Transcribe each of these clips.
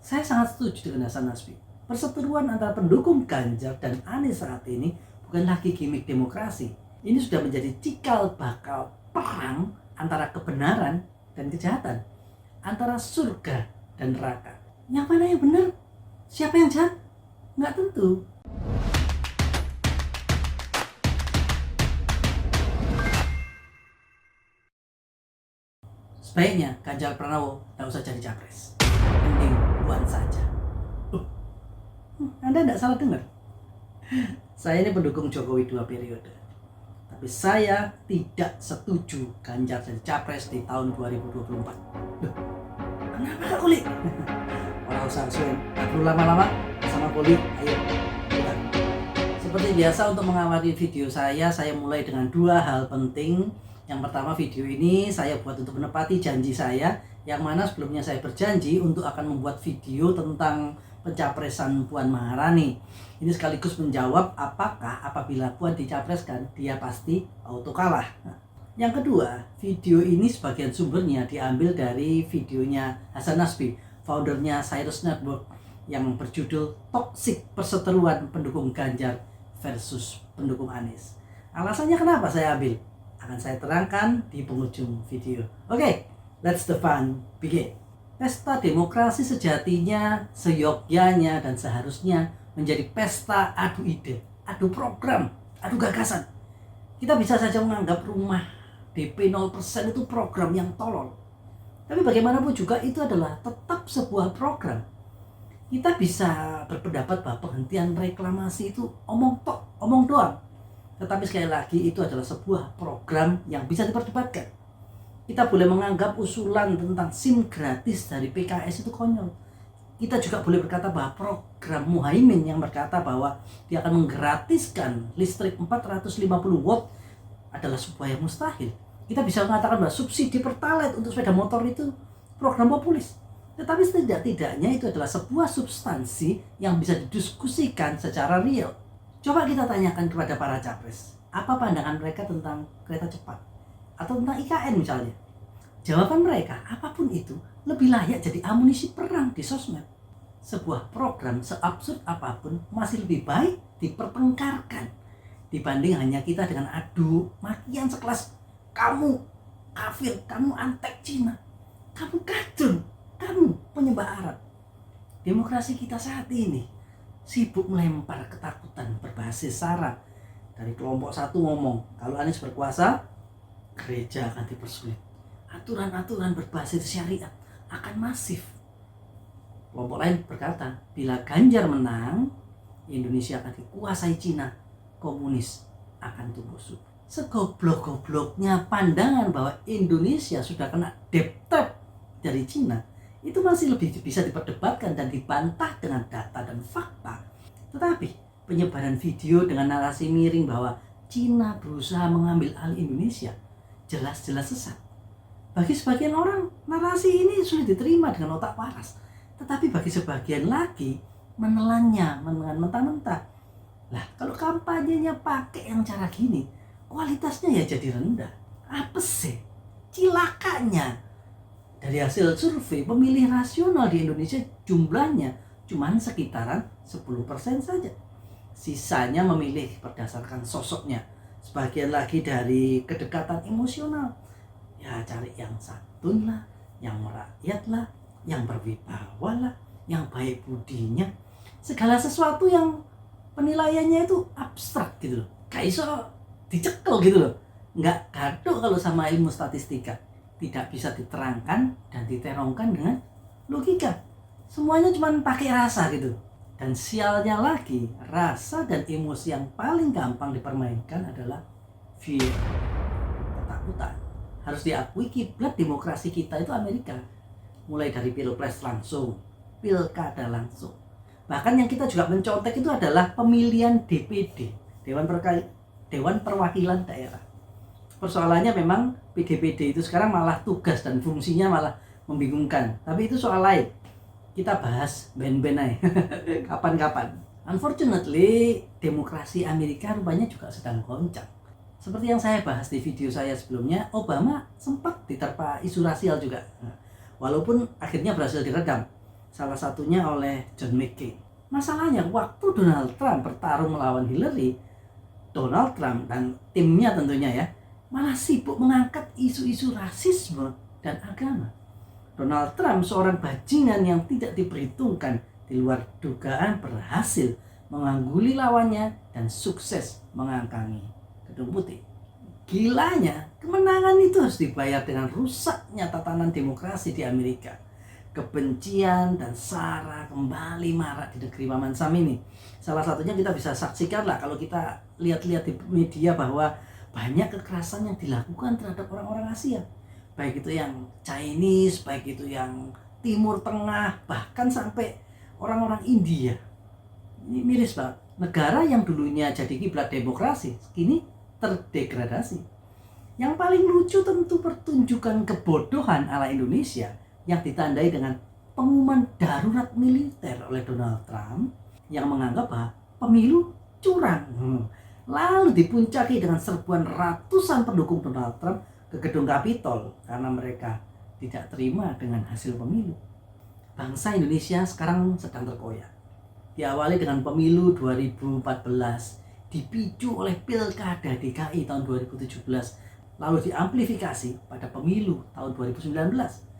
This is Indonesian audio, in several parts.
Saya sangat setuju dengan Hasan Nasbi. Perseteruan antara pendukung Ganjar dan Anies saat ini bukan lagi gimmick demokrasi. Ini sudah menjadi cikal bakal perang antara kebenaran dan kejahatan, antara surga dan neraka. Yang mana yang benar? Siapa yang jahat? Nggak tentu. Sebaiknya Ganjar Pranowo tidak usah jadi capres. Mending buat saja. Anda tidak salah dengar. Saya ini pendukung Jokowi 2 periode. Tapi saya tidak setuju Ganjar jadi capres di tahun 2024. Kenapa Kak Kuli? Orang usah suwen. Tak perlu lama-lama sama Kuli. Ayo, kita. Seperti biasa untuk mengawali video saya mulai dengan 2 hal penting. Yang pertama, video ini saya buat untuk menepati janji saya, yang mana sebelumnya saya berjanji untuk akan membuat video tentang pencapresan Puan Maharani. Ini sekaligus menjawab apakah apabila Puan dicapreskan dia pasti auto kalah. Yang kedua, video ini sebagian sumbernya diambil dari videonya Hasan Nasbi, foundernya Cyrus Network, yang berjudul Toxic Perseteruan Pendukung Ganjar versus Pendukung Anies. Alasannya kenapa saya ambil? Akan saya terangkan di penghujung video. Oke, let's the fun begin. Pesta demokrasi sejatinya, seyogyanya dan seharusnya menjadi pesta adu ide, adu program, adu gagasan. Kita bisa saja menganggap rumah DP 0% itu program yang tolol. Tapi bagaimanapun juga itu adalah tetap sebuah program. Kita bisa berpendapat bahwa penghentian reklamasi itu omong doang. Tetapi sekali lagi itu adalah sebuah program yang bisa diperdebatkan. Kita boleh menganggap usulan tentang SIM gratis dari PKS itu konyol. Kita juga boleh berkata bahwa program Muhaimin yang berkata bahwa dia akan menggratiskan listrik 450 watt adalah sebuah yang mustahil. Kita bisa mengatakan bahwa subsidi Pertalite untuk sepeda motor itu program populis. Tetapi setidak-tidaknya itu adalah sebuah substansi yang bisa didiskusikan secara real. Coba kita tanyakan kepada para capres, apa pandangan mereka tentang kereta cepat? Atau tentang IKN misalnya. Jawaban mereka, apapun itu, lebih layak jadi amunisi perang di sosmed. Sebuah program seabsurd apapun masih lebih baik dipertengkarkan dibanding hanya kita dengan adu makian sekelas kamu kafir, kamu antek Cina, kamu kacun, kamu penyembah Arab. Demokrasi kita saat ini sibuk melempar ketakutan berbasis sara. Dari kelompok satu ngomong, kalau Anies berkuasa, gereja akan dipersulit. Aturan-aturan berbasis syariat akan masif. Kelompok lain berkata, bila Ganjar menang, Indonesia akan dikuasai Cina, komunis akan tumbuh subur. Segoblok-gobloknya pandangan bahwa Indonesia sudah kena debt trap dari Cina, itu masih lebih bisa diperdebatkan dan dibantah dengan data dan fakta. Tetapi penyebaran video dengan narasi miring bahwa Cina berusaha mengambil alih Indonesia jelas-jelas sesat. Bagi sebagian orang, narasi ini sulit diterima dengan otak waras. Tetapi bagi sebagian lagi, menelannya dengan mentah-mentah. Lah, kalau kampanyenya pakai yang cara gini, kualitasnya ya jadi rendah. Apa sih? Cilakanya. Dari hasil survei, pemilih rasional di Indonesia jumlahnya cuma sekitaran 10% saja. Sisanya memilih berdasarkan sosoknya. Sebagian lagi dari kedekatan emosional. Ya cari yang santun lah, yang merakyat lah, yang berwibawa lah, yang baik budinya. Segala sesuatu yang penilaiannya itu abstrak gitu loh. Gak iso dicekel gitu loh. Nggak gaduh kalau sama ilmu statistika. Tidak bisa diterangkan dan diterongkan dengan logika. Semuanya cuma pakai rasa gitu. Dan sialnya lagi, rasa dan emosi yang paling gampang dipermainkan adalah fear, ketakutan. Harus diakui kiblat demokrasi kita itu Amerika. Mulai dari pilpres langsung, pilkada langsung. Bahkan yang kita juga mencontek itu adalah pemilihan DPD, Dewan Perwakilan Daerah. Persoalannya memang PDPD itu sekarang malah tugas dan fungsinya malah membingungkan. Tapi itu soal lain. Kita bahas ben-ben aja. Kapan-kapan. Unfortunately, demokrasi Amerika rupanya juga sedang goncang. Seperti yang saya bahas di video saya sebelumnya, Obama sempat diterpa isu rasial juga. Walaupun akhirnya berhasil diredam. Salah satunya oleh John McCain. Masalahnya waktu Donald Trump bertarung melawan Hillary, Donald Trump dan timnya tentunya ya, malah sibuk mengangkat isu-isu rasisme dan agama. Donald Trump, seorang bajingan yang tidak diperhitungkan, di luar dugaan berhasil mengangguli lawannya dan sukses mengangkangi Gedung Putih. Gilanya, kemenangan itu harus dibayar dengan rusaknya tatanan demokrasi di Amerika. Kebencian dan sara kembali marak di negeri Paman Sam ini. Salah satunya kita bisa saksikan lah kalau kita lihat-lihat di media bahwa banyak kekerasan yang dilakukan terhadap orang-orang Asia. Baik itu yang Chinese, baik itu yang Timur Tengah, bahkan sampai orang-orang India. Ini miris banget. Negara yang dulunya jadi kiblat demokrasi, kini terdegradasi. Yang paling lucu tentu pertunjukan kebodohan ala Indonesia yang ditandai dengan pengumuman darurat militer oleh Donald Trump yang menganggap bahwa pemilu curang. Lalu dipuncaki dengan serbuan ratusan pendukung Donald Trump ke gedung Capitol karena mereka tidak terima dengan hasil pemilu. Bangsa Indonesia sekarang sedang terkoyak. Diawali dengan pemilu 2014, dipicu oleh pilkada DKI tahun 2017, lalu diamplifikasi pada pemilu tahun 2019.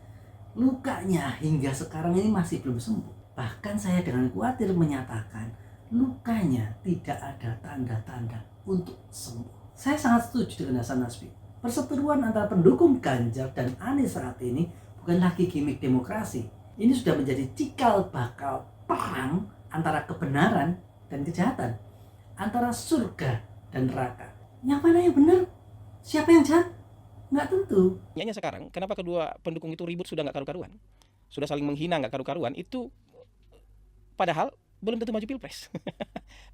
Lukanya hingga sekarang ini masih belum sembuh. Bahkan saya dengan khawatir menyatakan lukanya tidak ada tanda-tanda untuk sembuh. Saya sangat setuju dengan Hasan Nasbi. Perseteruan antara pendukung Ganjar dan Anies saat ini bukan lagi gimmick demokrasi. Ini sudah menjadi cikal bakal perang antara kebenaran dan kejahatan, antara surga dan neraka. Yang mana yang benar? Siapa yang jahat? Nggak tentu. Nyanya sekarang, kenapa kedua pendukung itu ribut sudah nggak karu-karuan? Sudah saling menghina nggak karu-karuan, itu padahal belum tentu maju pilpres.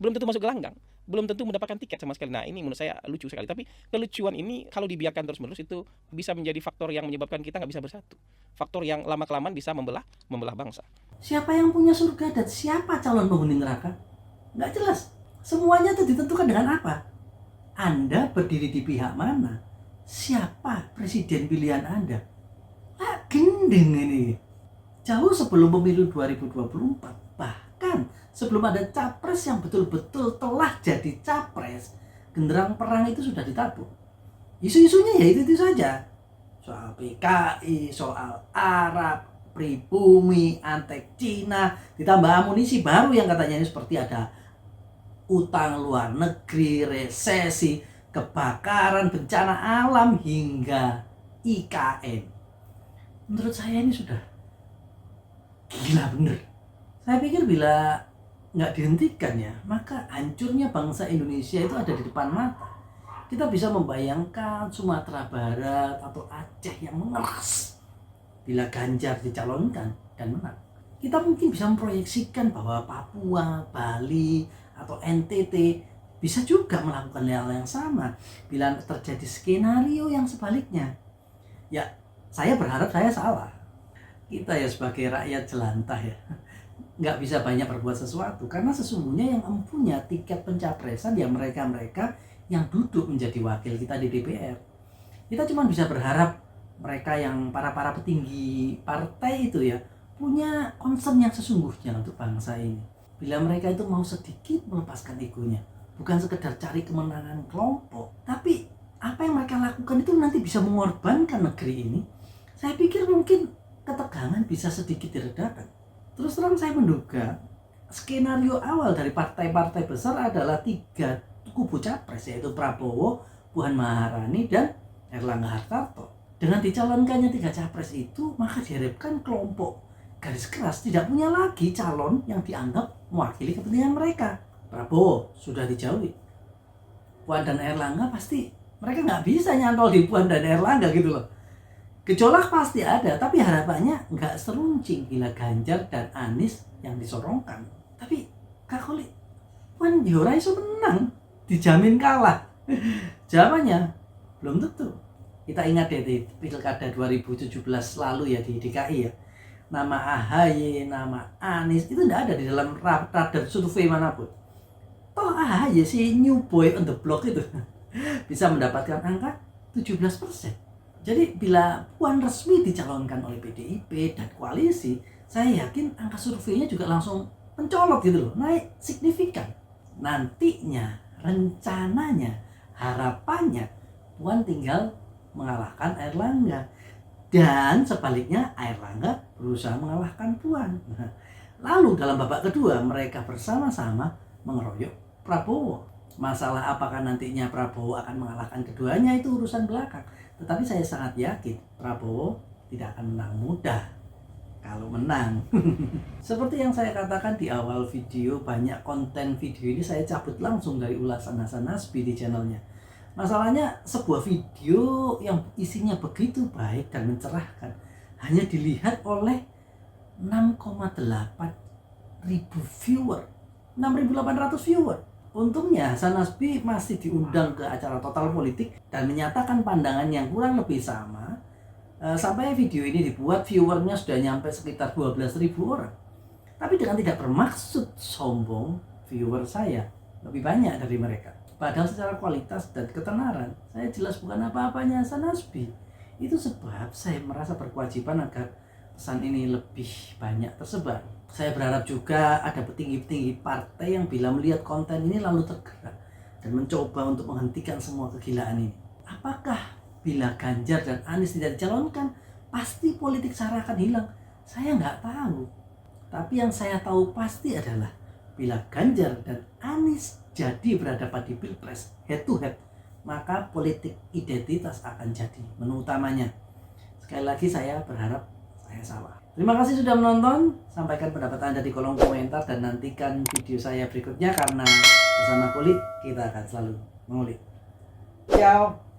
Belum tentu masuk gelanggang. Belum tentu mendapatkan tiket sama sekali. Nah ini menurut saya lucu sekali. Tapi kelucuan ini kalau dibiarkan terus-menerus itu bisa menjadi faktor yang menyebabkan kita nggak bisa bersatu. Faktor yang lama-kelamaan bisa membelah bangsa. Siapa yang punya surga dan siapa calon penghuni neraka? Nggak jelas. Semuanya itu ditentukan dengan apa? Anda berdiri di pihak mana? Siapa presiden pilihan Anda? Gendeng ini. Jauh sebelum pemilu 2024, bahkan sebelum ada capres yang betul-betul telah jadi capres, genderang perang itu sudah ditabung. Isu-isunya ya itu saja. Soal PKI, soal Arab, pribumi, antek Cina, ditambah amunisi baru yang katanya ini seperti ada utang luar negeri, resesi, kebakaran, bencana alam, hingga IKN. Menurut saya ini sudah gila bener. Saya pikir bila nggak dihentikan ya, maka hancurnya bangsa Indonesia itu ada di depan mata. Kita bisa membayangkan Sumatera Barat atau Aceh yang mengeras bila Ganjar dicalonkan dan menang. Kita mungkin bisa memproyeksikan bahwa Papua, Bali, atau NTT bisa juga melakukan hal yang sama bila terjadi skenario yang sebaliknya. Ya, saya berharap saya salah. Kita ya sebagai rakyat jelantah ya, nggak bisa banyak berbuat sesuatu karena sesungguhnya yang mempunyai tiket pencapresan ya mereka-mereka yang duduk menjadi wakil kita di DPR. Kita cuma bisa berharap mereka yang para petinggi partai itu ya punya concern yang sesungguhnya untuk bangsa ini. Bila mereka itu mau sedikit melepaskan egonya, bukan sekedar cari kemenangan kelompok, tapi apa yang mereka lakukan itu nanti bisa mengorbankan negeri ini. Saya pikir mungkin ketegangan bisa sedikit diredakan. Terus terang saya menduga skenario awal dari partai-partai besar adalah 3 kubu capres, yaitu Prabowo, Puan Maharani, dan Erlangga Hartarto. Dengan dicalonkannya 3 capres itu, maka diharapkan kelompok garis keras tidak punya lagi calon yang dianggap mewakili kepentingan mereka. Prabowo sudah dijauhi. Puan dan Erlangga pasti mereka nggak bisa nyantol di Puan dan Erlangga gitu loh. Gejolak pasti ada, tapi harapannya nggak seruncing bila Ganjar dan Anies yang disorongkan. Tapi Kak Koli, Puan Yora iso menang, dijamin kalah. Jawabannya belum tentu. Kita ingat ya di pilkada 2017 lalu ya di DKI ya, nama AHY, nama Anies itu tidak ada di dalam radar survei manapun. Toh AHY si new boy on the block itu bisa mendapatkan angka 17%. Jadi bila Puan resmi dicalonkan oleh PDIP dan koalisi, saya yakin angka surveinya juga langsung mencolok gitu loh, naik signifikan. Nantinya, rencananya, harapannya Puan tinggal mengalahkan Airlangga. Dan sebaliknya Airlangga berusaha mengalahkan Puan. Lalu dalam babak kedua mereka bersama-sama mengeroyok Prabowo. Masalah apakah nantinya Prabowo akan mengalahkan keduanya itu urusan belakang. Tetapi saya sangat yakin Prabowo tidak akan menang mudah. Kalau menang. Seperti yang saya katakan di awal video, banyak konten video ini saya cabut langsung dari ulasan Hasan Nasbi di channelnya. Masalahnya sebuah video yang isinya begitu baik dan mencerahkan hanya dilihat oleh 6,8 ribu viewer, 6.800 viewer. Untungnya Hasan Nasbi masih diundang ke acara Total Politik dan menyatakan pandangan yang kurang lebih sama. Sampai video ini dibuat viewernya sudah nyampe sekitar 12.000 orang. Tapi dengan tidak bermaksud sombong, viewer saya lebih banyak dari mereka. Padahal secara kualitas dan ketenaran saya jelas bukan apa-apanya Hasan Nasbi. Itu sebab saya merasa berkewajiban agar pesan ini lebih banyak tersebar. Saya berharap juga ada petinggi-petinggi partai yang bila melihat konten ini lalu tergerak dan mencoba untuk menghentikan semua kegilaan ini. Apakah bila Ganjar dan Anies tidak dicalonkan, pasti politik SARA akan hilang? Saya nggak tahu. Tapi yang saya tahu pasti adalah bila Ganjar dan Anies jadi berhadapan di Pilpres head to head, maka politik identitas akan jadi menu utamanya. Sekali lagi saya berharap saya salah. Terima kasih sudah menonton. Sampaikan pendapat Anda di kolom komentar dan nantikan video saya berikutnya karena bersama Kulit kita akan selalu mengulik. Ciao.